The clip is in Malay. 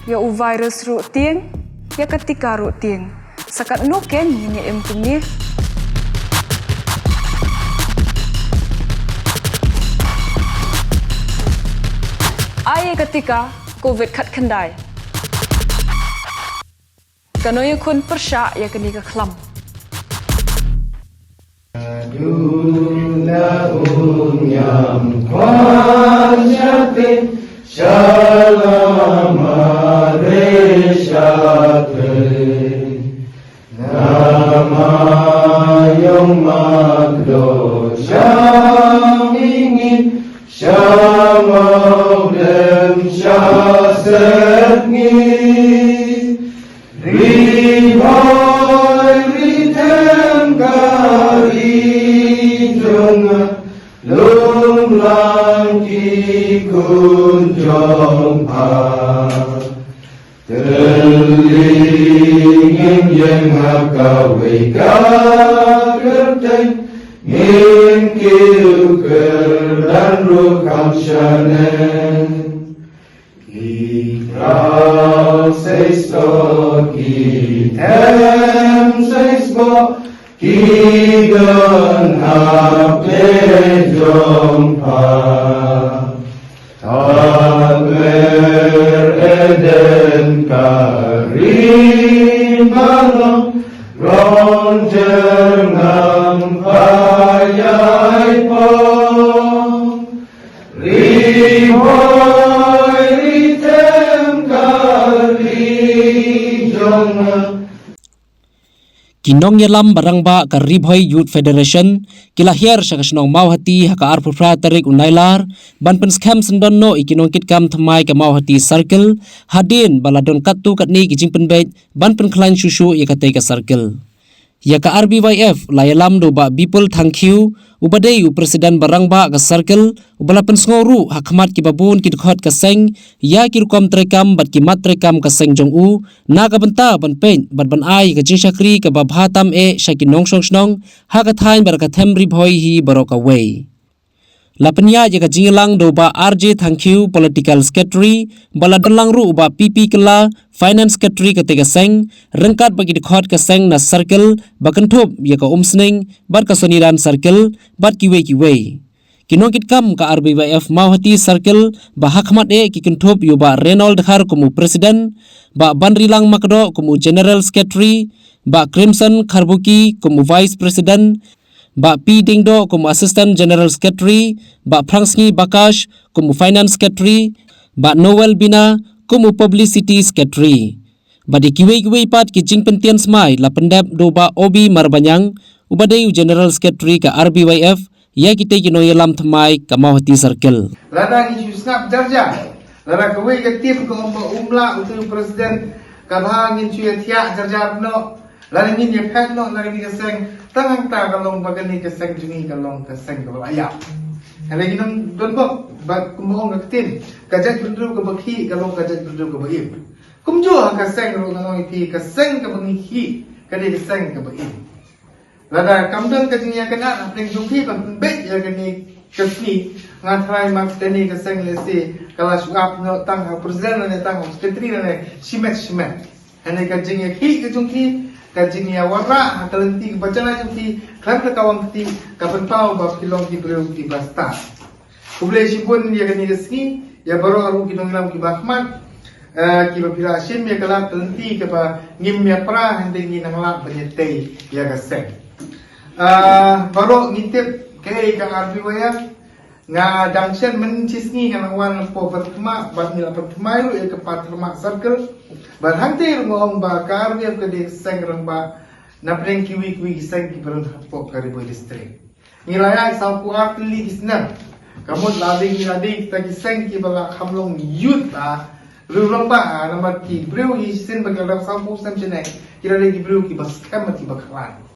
ya u virus ru tieng ya ketika ru tieng sakat nuken ini empungi ai ketika covid khat khandai kanoy kun persya ya keni ka khlam Dula unyam kwanyatin shalom areshatin namayong magdo shamingin shamodem shasegni rihoy ritem lung lang ki kun jong pa terlingin yang hakawi kagerteng ngin kiu dan rukam shanen ki prau seisto ki tem seisbo Kigan hapte jompa Tamer eden karimano Ronjer ngam payai po Rihoy ritem karijong Kinong yalam barangba ka Ribhoy Youth Federation kilahir sa kasnong mauhati haka arpufra tarik unailar banpen scam sendon no ikinong kitkam thamai ka mauhati circle hadin baladon katu katni kijing penbet banpen klan susu ya katai ka circle ya ka RBYF layalam do ba people thank you ubadai presiden barangba ka circle ubalapen sngoru hakmat ki babun ki khot ka seng ya ki rukom trekam bat ki mat trekam ka seng jong u na ka banta ban pen bat ban ai ka jingshakri ka babhatam e shakinong song ha ka thain bar ka them Ribhoy hi baroka way lapanya ya ka jingilang do ba RJ thank you political secretary baladlang ru ba PP kala finance secretary ka tega seng rengkat bagi dikhot ka seng na circle bakanthop ya ka umsning bar ka soniran circle bat kiwe kinong kitkam ka RBYF mauhati circle ba hakmat e ki kanthop yo ba Reynold Khar kumu president ba banrilang makdo kumu general secretary ba Crimson Kharbuki kumu vice president ba P Dingdo kumu assistant general secretary ba Frangsngi Bakash kumu finance secretary ba Noel Bina kumu publicity secretary ba di kiwe pat ki jingpentian smai la pendap do ba Obi Marbanyang ubadai general secretary ka RBYF ya kita kino yalam thamai ka mauhati circle lada isu snap jarja lada kawe ka tim ko umla utu presiden kadha ngin chu thia jarja no lada ngin ye phat no lada ngin ka seng tangang ta kalong bagani ka seng jungi kalong ka seng ka aya hele ginong don ko ba kumong ka tim kajat bundru ka bakhi kalong kajat bundru ka baib kumjo ka seng ro ngoi ti ka seng ka bangi hi ka de ka seng ka baib lada kamdang ka jingya kana apeng junghi ban bet ya kani kasni ngatrai mak tani ka seng lesi kala suap no tang ha presiden ne tang secretary ne simet ane ka jingya hi ka junghi ka jingya wara hatalenti ka bacana junghi klan ka kawang ti ka pantau ba kilong ki breu ki basta kuble sipun ya kani resmi ya baro aru kinong lam ki bahmat ki ba pira sim ya kala talenti ka ba ngim ya pra hande ngi nangla banyete ya ka seng baru ngintip kay ka RBYF nga dangsian mencisni nga nangwan po patma bat nila patma ru e ka patma circle bar hante ngong ba ka RBYF ka de sengrang ba na preng kiwi seng ki perun po ka Ribhoy district ngilaya sa pu atli kisna kamot lading ta ki seng ki bala khamlong youth rulong ba namat ki breu hi sin ba ka sa pu sam chene kira de ki breu ki bas kam ki baklan